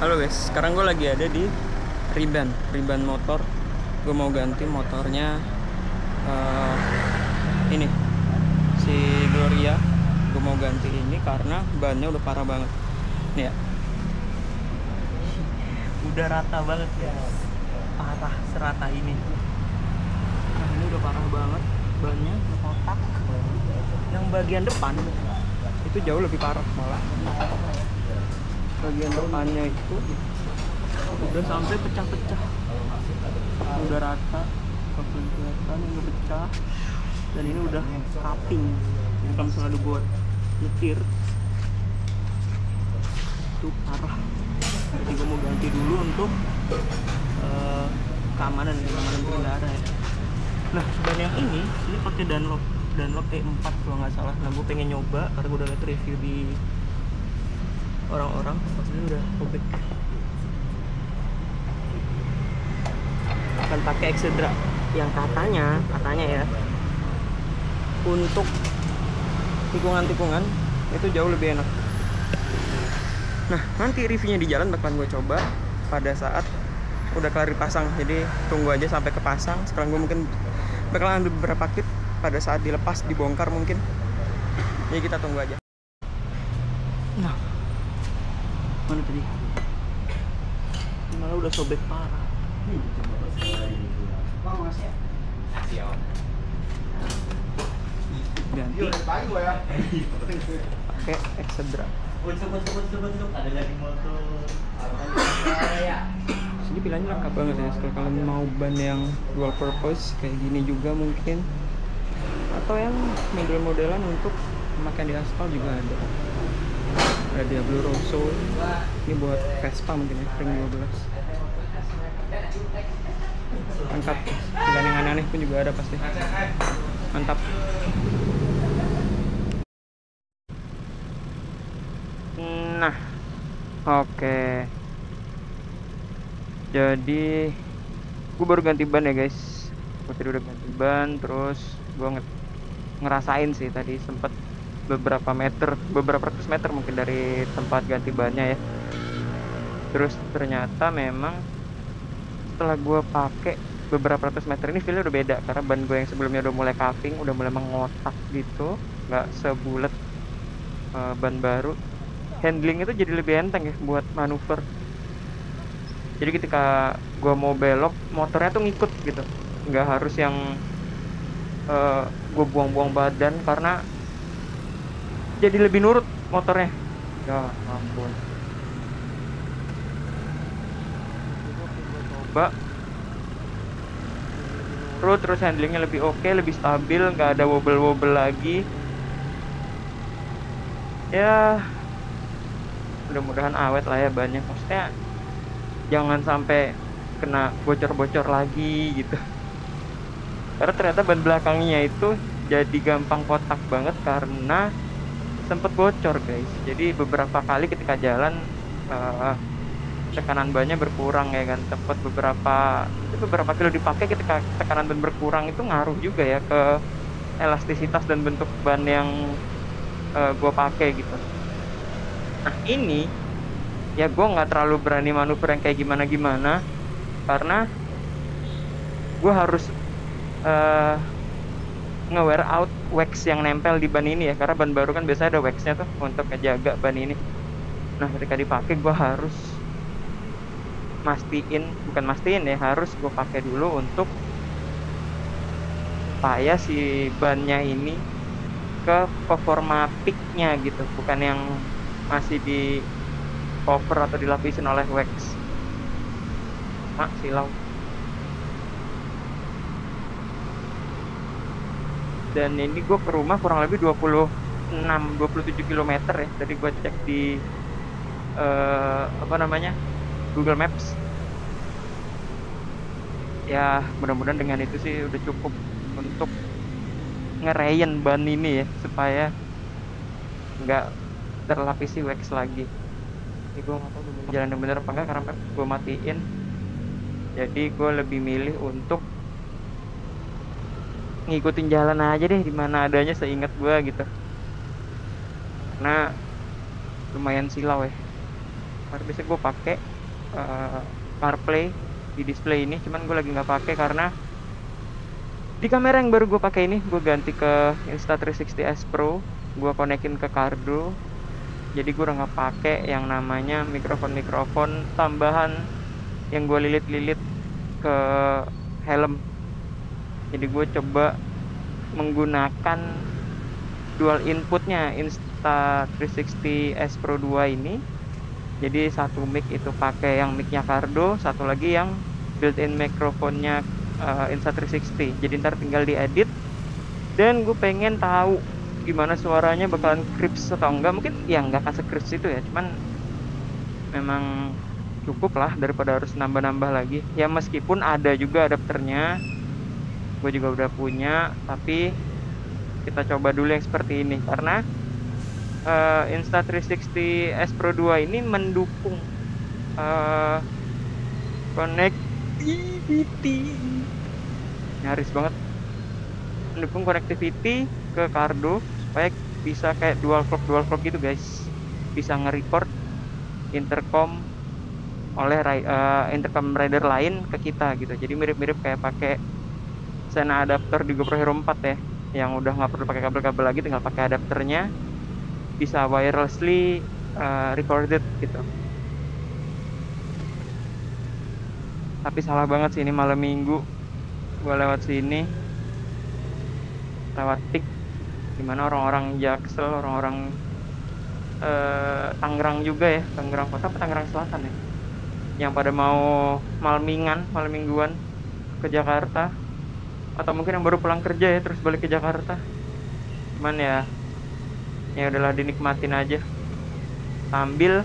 Halo guys, sekarang gue lagi ada di Riban motor. Gue mau ganti motornya ini si Gloria. Gue mau ganti ini karena bannya udah parah banget. Nih ya, udah rata banget ya, parah serata ini. Nah ini udah parah banget, bannya udah kotak. Yang bagian depan itu jauh lebih parah malah. Bagian depannya itu udah sampai pecah-pecah, udah rata, kelihatan udah pecah, dan ini udah kaping. Jadi kalau misalnya buat nyetir itu parah. Jadi gue mau ganti dulu untuk keamanan pengendara ya. Nah ban yang ini pakai Dunlop E4 kalau nggak salah. Nah gue pengen nyoba karena gue udah liat review di orang-orang, maksudnya udah robek. Akan pakai Excedra yang katanya ya untuk tikungan itu jauh lebih enak. Nah nanti reviewnya di jalan bakalan gue coba pada saat udah kelar dipasang. Jadi tunggu aja sampai kepasang. Sekarang gue mungkin bakalan ambil beberapa klip pada saat dilepas, dibongkar mungkin. Jadi kita tunggu aja. Nah mana tadi? Malah udah sobek parah. Ganti pakai Excedra. Ada lagi motor. Sini pilihannya lengkap banget ya. Kalau kalian mau ban yang dual purpose kayak gini juga mungkin, atau yang model-modelan untuk pemakaian di aspal juga ada. Ada Diablo Rosso, ini buat Vespa mungkin ya, ring 12. Lengkap, pilihan yang aneh-aneh pun juga ada pasti. Mantap. Nah, oke. Jadi gue baru ganti ban ya guys. Gue tadi udah ganti ban, terus gue ngerasain sih tadi sempet beberapa ratus meter mungkin dari tempat ganti bannya ya. Terus ternyata memang setelah gue pakai beberapa ratus meter ini feelnya udah beda, karena ban gue yang sebelumnya udah mulai caving, udah mulai mengotak gitu, nggak sebulat ban baru. Handling itu jadi lebih enteng ya buat manuver. Jadi ketika gue mau belok, motornya tuh ngikut gitu, nggak harus yang gue buang-buang badan, karena jadi lebih nurut motornya. Ya ampun. Coba terus handlingnya lebih oke, lebih stabil, nggak ada wobble lagi. Ya mudah-mudahan awet lah ya bannya. Maksudnya jangan sampai kena bocor-bocor lagi gitu. Karena ternyata ban belakangnya itu jadi gampang kotak banget karena sempet bocor guys. Jadi beberapa kali ketika jalan tekanan bannya berkurang ya kan. Sempet beberapa kilo dipakai, ketika tekanan ban berkurang itu ngaruh juga ya ke elastisitas dan bentuk ban yang gue pakai gitu. Nah ini ya gue nggak terlalu berani manuver yang kayak gimana karena gue harus nge-wear out wax yang nempel di ban ini ya, karena ban baru kan biasanya ada waxnya tuh untuk ngejaga ban ini. Nah ketika dipakai gue harus harus gue pakai dulu untuk supaya si bannya ini ke performa peaknya gitu, bukan yang masih di cover atau dilapisin oleh wax. Silau. Dan ini gue ke rumah kurang lebih 27 km ya. Tadi gue cek di Google Maps. Ya mudah-mudahan dengan itu sih udah cukup untuk ngerayen ban ini ya, supaya nggak terlapisi wax lagi. Ini gue nggak tahu jalan yang bener apa enggak karena gue matiin. Jadi gue lebih milih untuk ngikutin jalan aja deh, dimana adanya seingat gue gitu. Karena lumayan silau ya. Karena biasanya gue pakai eh, CarPlay di display ini, cuman gue lagi nggak pakai karena di kamera yang baru gue pakai ini gue ganti ke Insta360S Pro, gue konekin ke Cardo, jadi gue udah nggak pakai yang namanya mikrofon tambahan yang gue lilit-lilit ke helm. Jadi gue coba menggunakan dual inputnya Insta360S Pro 2 ini. Jadi satu mic itu pakai yang micnya Cardo, satu lagi yang built-in mikrofonnya Insta360. Jadi ntar tinggal diedit, dan gue pengen tahu gimana suaranya bakalan crisp atau enggak. Mungkin ya nggak kasih crisp itu ya, cuman memang cukup lah daripada harus nambah-nambah lagi. Ya meskipun ada juga adapternya, gue juga udah punya, tapi kita coba dulu yang seperti ini karena Insta360S Pro 2 ini mendukung connectivity, nyaris banget, mendukung connectivity ke Cardo supaya bisa kayak dual clock gitu guys, bisa nge-record intercom oleh intercom rider lain ke kita gitu. Jadi mirip-mirip kayak pakai Sena adapter di GoPro Hero 4 ya, yang udah nggak perlu pakai kabel-kabel lagi, tinggal pakai adapternya, bisa wirelessly recorded gitu. Tapi salah banget sih, ini malam minggu gue lewat sini, lewat TIK, dimana orang-orang Jaksel, orang-orang Tangerang juga ya, Tangerang Kota atau Tangerang Selatan ya, yang pada mau malam mingguan ke Jakarta, atau mungkin yang baru pulang kerja ya terus balik ke Jakarta. Cuman ya udahlah, dinikmatin aja sambil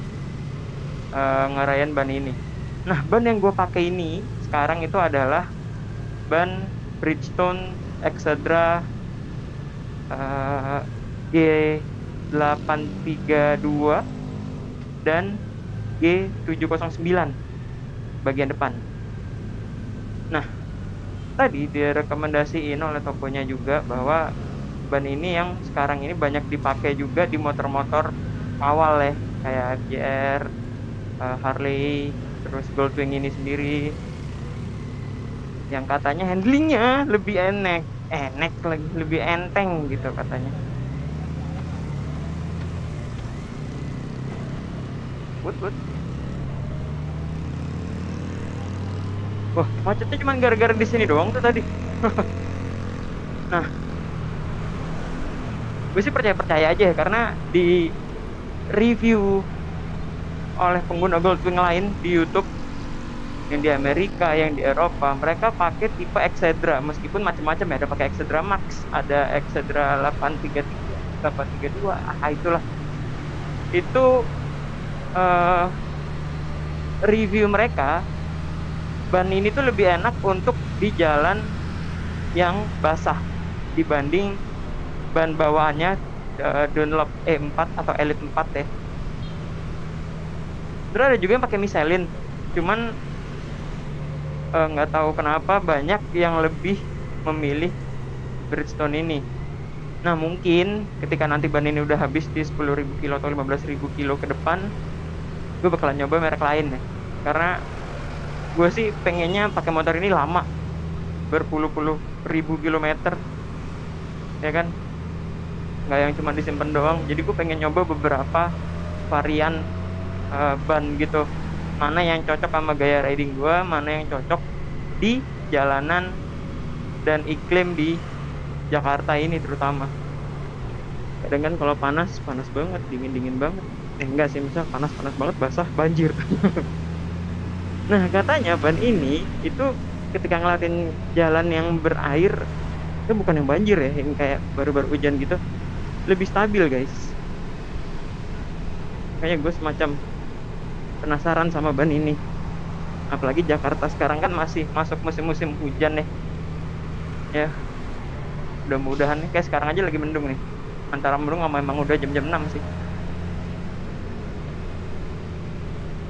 ngerayain ban ini. Nah, ban yang gue pakai ini sekarang itu adalah ban Bridgestone Exedra G832 dan G709 bagian depan. Nah, tadi direkomendasiin oleh tokonya juga bahwa ban ini yang sekarang ini banyak dipakai juga di motor-motor awal ya, kayak FJR, Harley, terus Goldwing ini sendiri, yang katanya handlingnya lebih enak lagi, lebih enteng gitu katanya. But. Wah, macetnya cuma gara-gara di sini doang tuh tadi. Nah, gue sih percaya aja ya, karena di review oleh pengguna Goldwing lain di YouTube, yang di Amerika, yang di Eropa, mereka pakai tipe Exedra, meskipun macam-macam ya, ada pakai Exedra Max, ada Exedra 833, 832, itulah. Itu review mereka, ban ini tuh lebih enak untuk di jalan yang basah dibanding ban bawaannya Dunlop E4 atau Elite 4 ya. Terus ada juga yang pakai Michelin, cuman nggak tahu kenapa banyak yang lebih memilih Bridgestone ini. Nah, mungkin ketika nanti ban ini udah habis di 10.000 kilo atau 15.000 kilo ke depan, gue bakalan nyoba merek lain ya, karena gue sih pengennya pakai motor ini lama, berpuluh-puluh ribu kilometer ya kan, nggak yang cuma disimpan doang. Jadi gue pengen nyoba beberapa varian ban gitu, mana yang cocok sama gaya riding gue, mana yang cocok di jalanan dan iklim di Jakarta ini terutama. Kadang kan kalau panas banget, dingin banget, enggak sih, misal panas banget, basah, banjir. Nah, katanya ban ini itu ketika ngelatin jalan yang berair, itu bukan yang banjir ya, yang kayak baru-baru hujan gitu, lebih stabil guys. Kayak gue semacam penasaran sama ban ini, apalagi Jakarta sekarang kan masih masuk musim-musim hujan nih ya. Mudah-mudahan nih, kayak sekarang aja lagi mendung nih, antara mendung sama emang udah jam-jam 6 sih.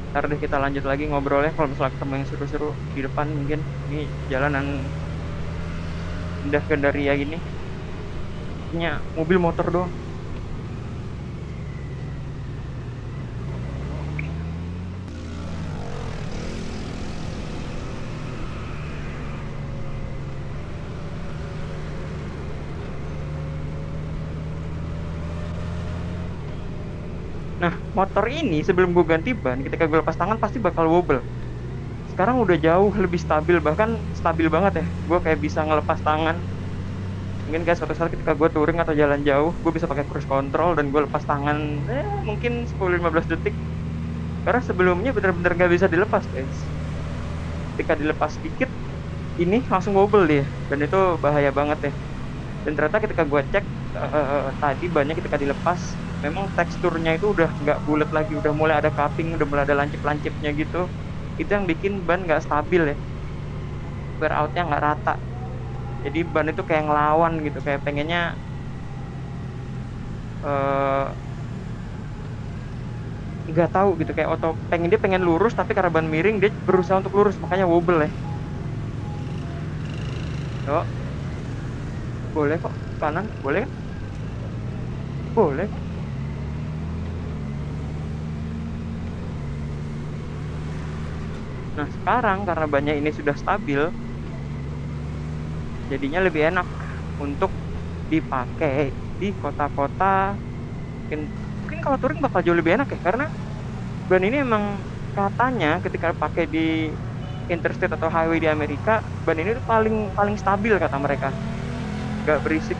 Ntar deh kita lanjut lagi ngobrolnya kalau misalnya ketemu yang seru-seru di depan. Mungkin ini jalanan indah Gandaria gini punya mobil motor doang. Nah, motor ini sebelum gue ganti ban, ketika gue lepas tangan pasti bakal wobble. Sekarang udah jauh lebih stabil, bahkan stabil banget ya. Gue kayak bisa ngelepas tangan. Mungkin guys, suatu saat ketika gue touring atau jalan jauh, gue bisa pakai cruise control dan gue lepas tangan, mungkin 10-15 detik. Karena sebelumnya bener-bener gak bisa dilepas, guys. Ketika dilepas sedikit, ini langsung wobble dia. Dan itu bahaya banget ya. Dan ternyata ketika gue cek, tadi bannya ketika dilepas, memang teksturnya itu udah nggak bulat lagi, udah mulai ada cupping, udah mulai ada lancip-lancipnya gitu. Itu yang bikin ban nggak stabil ya, wear outnya nggak rata. Jadi ban itu kayak ngelawan gitu, kayak pengennya eh, nggak tahu gitu, kayak dia pengen lurus tapi karena ban miring dia berusaha untuk lurus, makanya wobble ya. Yuk, boleh kok kanan, boleh kan? Boleh kok. Nah sekarang karena bannya ini sudah stabil, jadinya lebih enak untuk dipakai di kota-kota. Mungkin kalau touring bakal jauh lebih enak ya, karena ban ini emang katanya ketika pakai di interstate atau highway di Amerika, ban ini tuh paling paling stabil kata mereka, nggak berisik.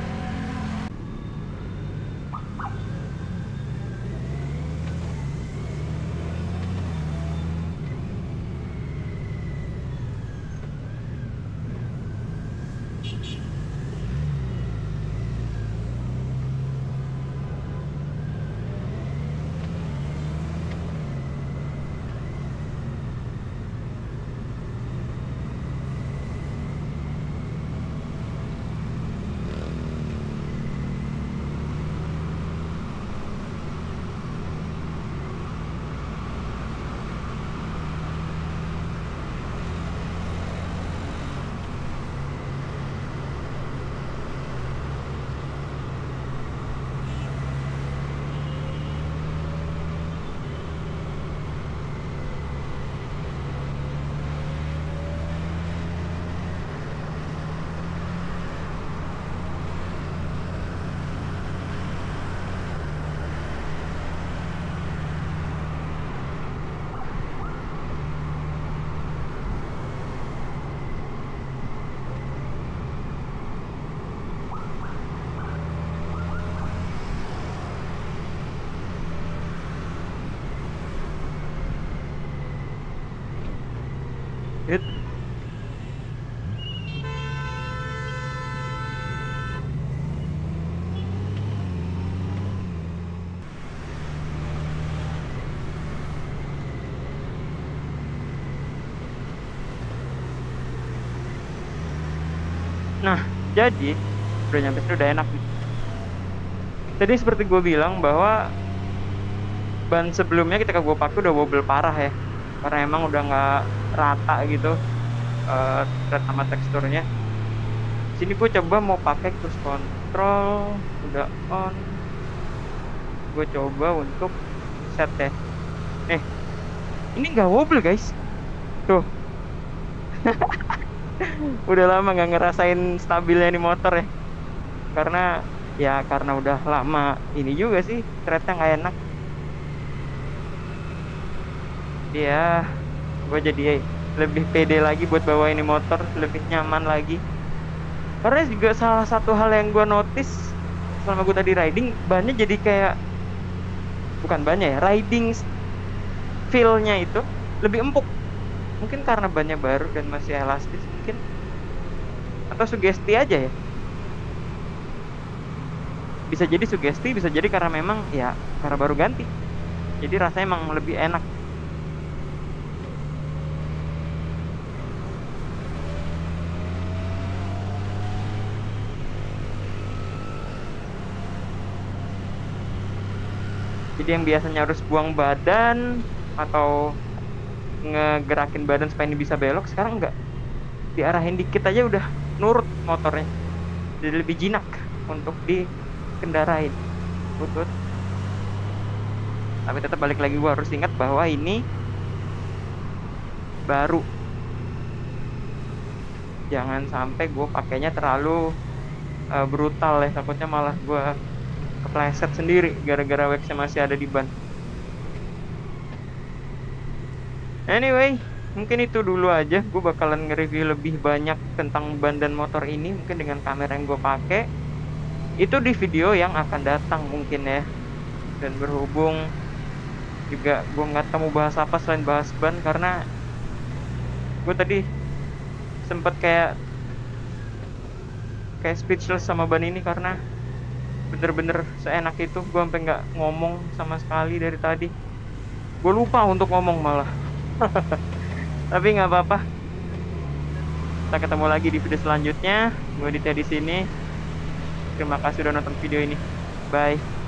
It. Nah, jadi udah nyampe sini udah enak nih. Tadi seperti gue bilang bahwa ban sebelumnya ketika gue pakai udah wobble parah ya, karena emang udah nggak rata gitu thread sama teksturnya. Sini gue coba mau pakai cruise control, udah on. Gue coba untuk set ya. Ini nggak wobble guys. Tuh, udah lama nggak ngerasain stabilnya ini motor ya. Karena udah lama ini juga sih, threadnya nggak enak. Ya, gue jadi lebih pede lagi buat bawa ini motor, lebih nyaman lagi. Karena juga salah satu hal yang gue notice selama gue tadi riding, bannya jadi kayak, bukan bannya ya, riding feel-nya itu lebih empuk. Mungkin karena bannya baru dan masih elastis mungkin, atau sugesti aja ya. Bisa jadi sugesti, bisa jadi karena memang ya karena baru ganti. Jadi rasanya emang lebih enak. Jadi yang biasanya harus buang badan atau ngegerakin badan supaya ini bisa belok, sekarang enggak. Diarahin dikit aja udah nurut motornya. Jadi lebih jinak untuk dikendarain. Betul. Tapi tetap balik lagi, gua harus ingat bahwa ini baru. Jangan sampai gue pakainya terlalu brutal ya, takutnya malah gue kepleset sendiri gara-gara waxnya masih ada di ban. Anyway, mungkin itu dulu aja. Gue bakalan nge-review lebih banyak tentang ban dan motor ini mungkin dengan kamera yang gue pakai. Itu di video yang akan datang mungkin ya. Dan berhubung juga gue nggak tahu mau bahas apa selain bahas ban, karena gue tadi sempet kayak speechless sama ban ini karena bener-bener seenak itu. Gue sampai nggak ngomong sama sekali dari tadi. Gue lupa untuk ngomong malah. Tapi nggak apa-apa. Kita ketemu lagi di video selanjutnya. Gue Ditya di sini. Terima kasih udah nonton video ini. Bye.